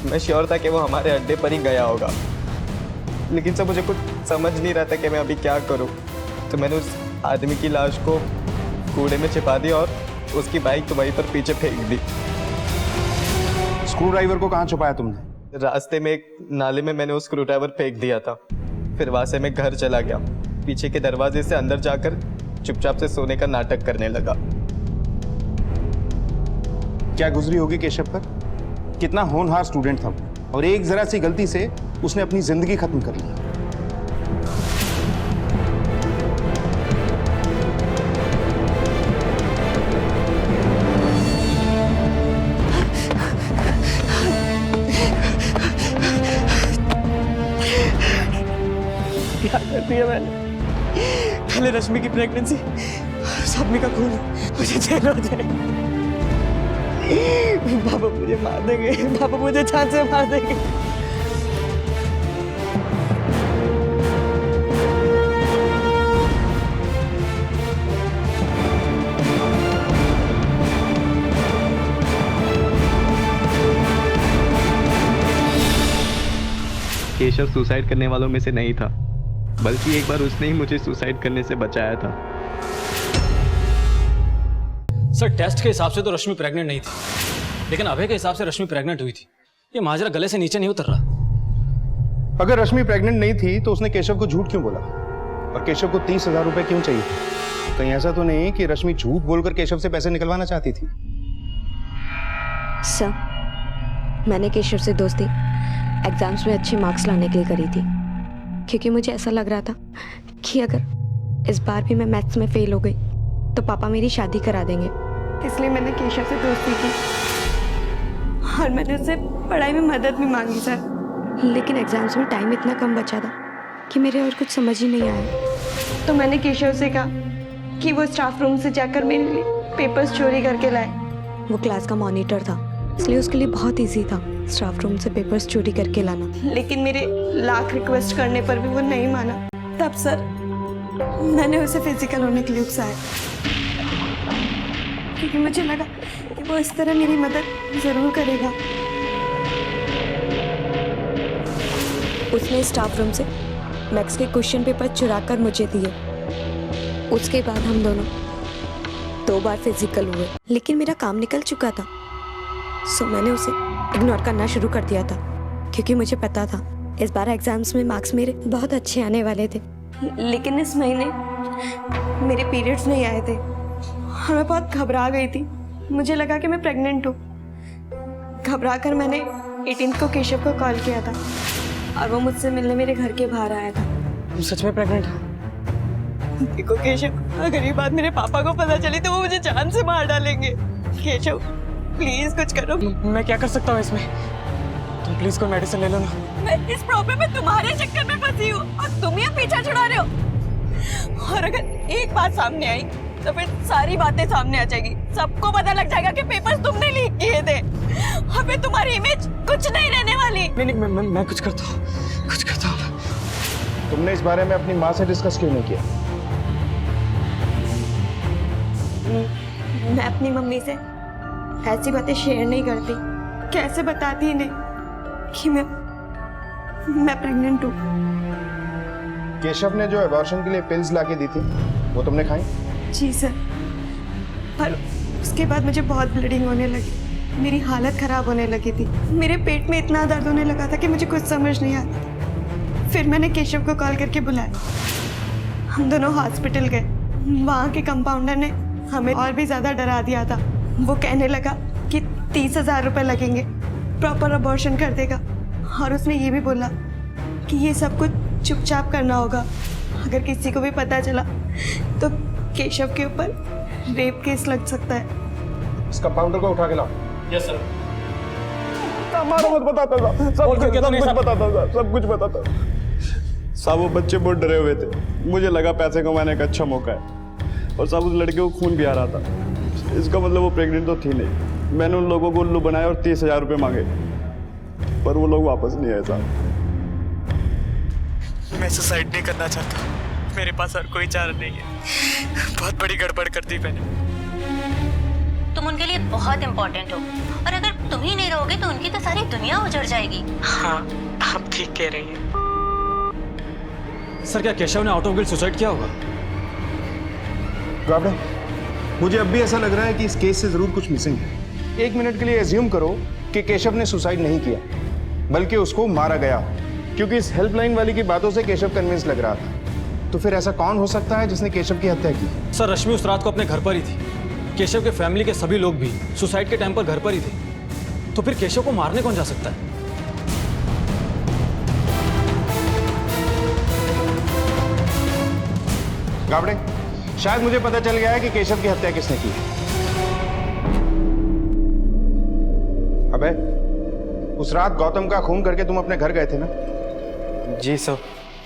मैं श्योर था कि वो हमारे अड्डे पर ही गया होगा, लेकिन सर मुझे कुछ समझ नहीं रहा था कि मैं अभी क्या करूँ। तो मैंने उस आदमी की लाश को कूड़े में छिपा दिया और उसकी बाइक तो वहीं पर पीछे फेंक दी। स्क्रू ड्राइवर को कहाँ छुपाया तुमने? रास्ते में एक नाले में मैंने वो स्क्रू ड्राइवर फेंक दिया था। फिर वहाँ से मैं घर चला गया, पीछे के दरवाजे से अंदर जाकर चुपचाप से सोने का नाटक करने लगा। क्या गुजरी होगी केशव पर? कितना होनहार स्टूडेंट था और एक जरा सी गलती से उसने अपनी जिंदगी खत्म कर ली। क्या कर दिया मैंने? पहले रश्मि की प्रेगनेंसी, आदमी का खून, मुझे जेल हो जाए। बाबा मुझे मार देंगे, बाबा मुझे जान से मार देंगे। केशव सुसाइड करने वालों में से नहीं था, बल्कि एक बार उसने ही मुझे सुसाइड करने से बचाया था। सर टेस्ट के हिसाब से तो रश्मि प्रेग्नेंट नहीं थी, लेकिन अभय के हिसाब से रश्मि प्रेग्नेंट हुई थी। ये माजरा गले से नीचे नहीं उतर रहा। अगर रश्मि प्रेग्नेंट नहीं थी तो उसने केशव को झूठ क्यों बोला, और केशव को 30,000 रुपए क्यों चाहिए? कहीं ऐसा तो नहीं कि रश्मि झूठ बोलकर केशव से पैसे निकलवाना चाहती थी? सर, मैंने केशव से दोस्ती एग्जाम्स में अच्छे मार्क्स लाने के लिए करी थी, क्योंकि मुझे ऐसा लग रहा था कि अगर इस बार भी मैं मैथ्स में फेल हो गई तो पापा मेरी शादी करा देंगे। इसलिए मैंने केशव से दोस्ती की और मैंने उससे पढ़ाई में मदद भी मांगी सर। लेकिन एग्जाम्स में टाइम इतना कम बचा था कि मेरे और कुछ समझ ही नहीं आया। तो मैंने केशव से कहा कि वो स्टाफ रूम से जाकर मेरे लिए पेपर्स चोरी करके लाए। वो क्लास का मॉनिटर था, इसलिए उसके लिए बहुत इजी था स्टाफ रूम से पेपर्स चोरी करके लाना। लेकिन मेरे लाख रिक्वेस्ट करने पर भी वो नहीं माना। तब सर मैंने उसे फिजिकल होने के लिए उकसाया, क्योंकि मुझे लगा कि वो इस तरह मेरी मदद जरूर करेगा। उसने स्टाफ रूम से मैथ्स के क्वेश्चन पेपर चुरा कर मुझे दिए। उसके बाद हम दोनों 2 बार फिजिकल हुए, लेकिन मेरा काम निकल चुका था, सो मैंने उसे इग्नोर करना शुरू कर दिया था, क्योंकि मुझे पता था इस बार एग्जाम्स में मार्क्स मेरे बहुत अच्छे आने वाले थे। लेकिन इस महीने मेरे पीरियड्स नहीं आए थे और मैं बहुत घबरा गई थी। मुझे लगा कि मैं प्रेग्नेंट हूँ। घबरा कर मैंने 18 को केशव को कॉल किया था और वो मुझसे मिलने मेरे घर के बाहर आया था। तुम सच में प्रेग्नेंट हो? देखो केशव, अगर ये बात मेरे पापा को पता चली तो वो मुझे जान से मार डालेंगे। केशव प्लीज कुछ करो। मैं क्या कर सकता हूँ इसमें? तुम प्लीज कोई मेडिसिन ले लो ना। मैं इस प्रॉब्लम में तुम्हारे चक्कर में फंसी हूँ और तुम ये पीछा छुड़ा रहे हो। और अगर एक बात सामने आई तो फिर सारी बातें सामने आ जाएगी। सबको पता लग जाएगा कि पेपर्स तुमने लीक किए थे और फिर तुम्हारी इमेज कुछ नहीं रहने वाली। नहीं, मैं कुछ करता हूँ। तुमने इस बारे में अपनी माँ से डिस्कस क्यों नहीं किया? मैं अपनी मम्मी से ऐसी बातें शेयर नहीं करती। कैसे बताती इन्हें कि मैं प्रेग्नेंट हूँ। केशव ने जो एबॉर्शन के लिए पिल्स लाके दी थी वो तुमने खाई? जी सर, पर उसके बाद मुझे बहुत ब्लीडिंग होने लगी, मेरी हालत खराब होने लगी थी। मेरे पेट में इतना दर्द होने लगा था कि मुझे कुछ समझ नहीं आता था। फिर मैंने केशव को कॉल करके बुलाया। हम दोनों हॉस्पिटल गए। वहाँ के कंपाउंडर ने हमें और भी ज़्यादा डरा दिया था। वो कहने लगा कि 30,000 रुपये लगेंगे, प्रॉपर अबॉर्शन कर देगा। और उसने ये भी बोला कि ये सब कुछ चुपचाप करना होगा। अगर किसी को भी पता चला तो केशव के ऊपर रेप केस लग सकता है। इस कंपाउंडर को उठा के लाओ। Yes sir. मारो मत, बताता था सब कुछ बताता। साहब वो बच्चे बहुत डरे हुए थे। मुझे लगा पैसे कमाने का अच्छा मौका है, और साहब उस लड़के को खून भी आ रहा था। इसका मतलब वो प्रेग्नेंट तो थी नहीं। मैंने उन लोगों को उल्लू बनाया और 30,000 रुपये मांगे, पर वो लोग वापस नहीं आए साहब। मैं सुसाइड नहीं करना चाहता, मेरे पास और कोई चारा नहीं है। बहुत बड़ी गड़बड़ कर दी मैंने। तुम उनके लिए बहुत इम्पोर्टेंट हो, और अगर तुम ही नहीं रहोगे तो उनकी तो सारी दुनिया उजड़ जाएगी। हाँ, आप ठीक कह रही हैं। सर क्या केशव ने आउट ऑफ गिल्ट सुसाइड किया होगा? गाबड़े, मुझे अब भी ऐसा लग रहा है कि इस केस से जरूर कुछ मिसिंग है। 1 मिनट के लिए एज्यूम करो कि केशव ने सुसाइड नहीं किया, बल्कि उसको मारा गया, क्योंकि इस हेल्पलाइन वाली की बातों से केशव कन्विंस लग रहा था। तो फिर ऐसा कौन हो सकता है जिसने केशव की हत्या की? सर रश्मि उस रात को अपने घर पर ही थी। केशव के फैमिली के सभी लोग भी सुसाइड के टाइम पर घर पर ही थे। तो फिर केशव को मारने कौन जा सकता है? गाबड़े, शायद मुझे पता चल गया है कि केशव की हत्या किसने की है। अबे, उस रात गौतम का खून करके तुम अपने घर गए थे ना? जी सर।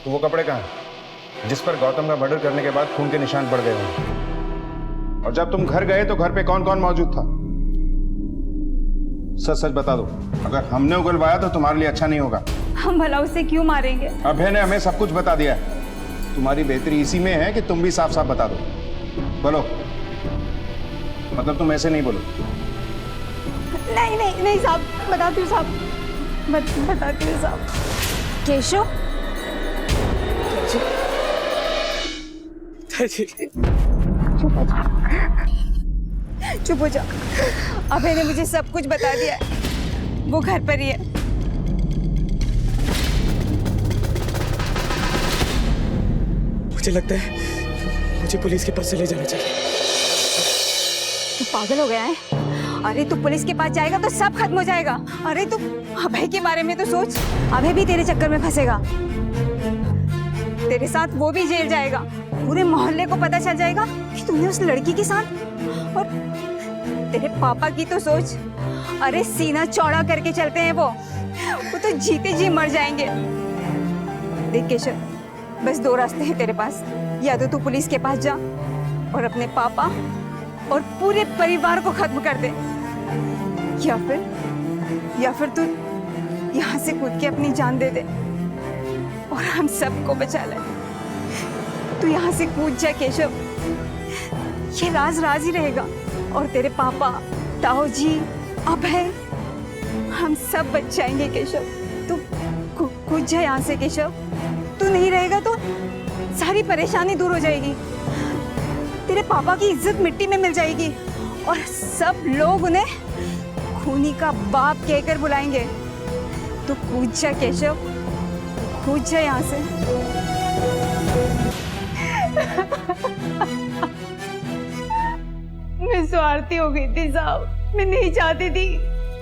तो वो कपड़े कहाँ हैं जिस पर गौतम का मर्डर करने के बाद खून के निशान पड़ गए हों? और जब तुम घर गए तो घर पे कौन कौन मौजूद था? सच सच बता दो। अगर हमने उगलवाया तो तुम्हारे लिए अच्छा नहीं होगा। हम भला उसे क्यों मारेंगे? अभय ने हमें सब कुछ बता दिया है। तुम्हारी बेहतरी इसी में है कि तुम भी साफ साफ बता दो। बोलो, मतलब तुम ऐसे नहीं बोलो। नहीं साहब, बताती हूँ साहब, बताती हूँ साहब। केशव, चुप हो जा। अभय ने मुझे सब कुछ बता दिया है, वो घर पर ही है। मुझे लगता है मुझे पुलिस के पास चले जाना चाहिए। तू पागल हो गया है? अरे तू पुलिस के पास जाएगा तो सब खत्म हो जाएगा। अरे तू अभय के बारे में तो सोच, अभय भी तेरे चक्कर में फंसेगा, तेरे साथ वो भी जेल जाएगा, पूरे मोहल्ले को पता चल जाएगा कि तूने उस लड़की के साथ। और तेरे पापा की तो सोच, अरे सीना चौड़ा करके चलते हैं वो तो जीते जी मर जाएंगे। देख केशव, बस दो रास्ते हैं तेरे पास, या तो तू पुलिस के पास जा और अपने पापा और पूरे परिवार को खत्म कर दे, या फिर तू यहाँ से कूद के अपनी जान दे दे और हम सबको बचा ले। तू यहाँ से कूद जा केशव, ये राज राज ही रहेगा और तेरे पापा, ताऊ जी, अभय, हम सब बच जाएंगे केशव। तू कूद जा यहाँ से केशव। तू नहीं रहेगा तो सारी परेशानी दूर हो जाएगी, तेरे पापा की इज्जत मिट्टी में मिल जाएगी और सब लोग उन्हें खूनी का बाप कहकर बुलाएंगे। तू कूद जा केशव, कूद जा यहाँ से। मैं स्वार्थी हो गई थी साहब, मैं नहीं चाहती थी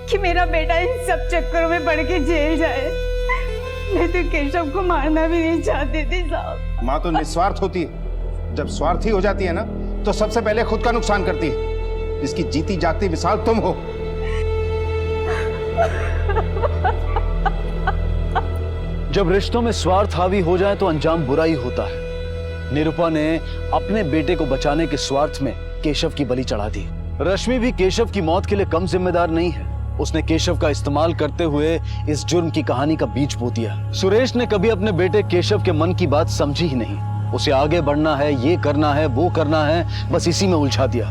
कि मेरा बेटा इन सब चक्करों में पड़ के जेल जाए। मैं तो केशव को मारना भी नहीं चाहती थी साहब। माँ तो निस्वार्थ होती है, जब स्वार्थी हो जाती है ना तो सबसे पहले खुद का नुकसान करती है। इसकी जीती जागती मिसाल तुम हो। जब रिश्तों में स्वार्थ हावी हो जाए तो अंजाम बुरा ही होता है। निरुपा ने अपने बेटे को बचाने के स्वार्थ में केशव की बलि चढ़ा दी। रश्मि भी केशव की मौत के लिए कम जिम्मेदार नहीं है। उसने केशव का इस्तेमाल करते हुए इस जुर्म की कहानी का बीज बो दिया। सुरेश ने कभी अपने बेटे केशव के मन की बात समझी ही नहीं। उसे आगे बढ़ना है, ये करना है, वो करना है, बस इसी में उलझा दिया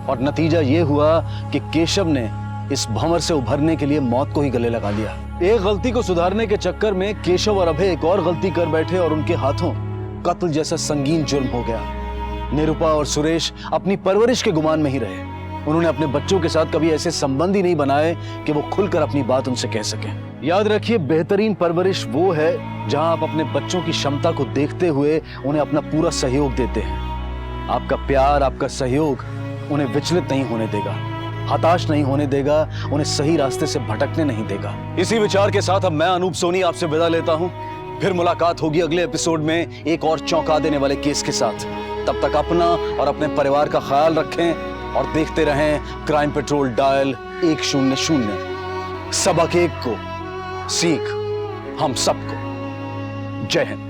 और नतीजा ये हुआ कि केशव ने इस भंवर से उभरने के लिए मौत को ही गले लगा लिया। एक गलती को सुधारने के चक्कर में केशव और अभय एक और गलती कर बैठे और उनके हाथों कत्ल जैसा संगीन जुर्म हो गया। निरुपा और सुरेश अपनी परवरिश के गुमान में ही रहे। उन्होंने अपने बच्चों के साथ कभी ऐसे संबंध ही नहीं बनाए कि वो खुलकर अपनी बात उनसे कह सकें। याद रखिए, बेहतरीन परवरिश वो है जहां आप अपने बच्चों की क्षमता को देखते हुए उन्हें अपना पूरा सहयोग देते हैं। आपका प्यार, आपका सहयोग उन्हें विचलित नहीं होने देगा, हताश नहीं होने देगा, उन्हें सही रास्ते से भटकने नहीं देगा। इसी विचार के साथ अब मैं अनूप सोनी आपसे विदा लेता हूं। फिर मुलाकात होगी अगले एपिसोड में एक और चौंका देने वाले केस के साथ। तब तक अपना और अपने परिवार का ख्याल रखें और देखते रहें क्राइम पेट्रोल डायल 100। सबक एक को, सीख हम सबको। जय हिंद।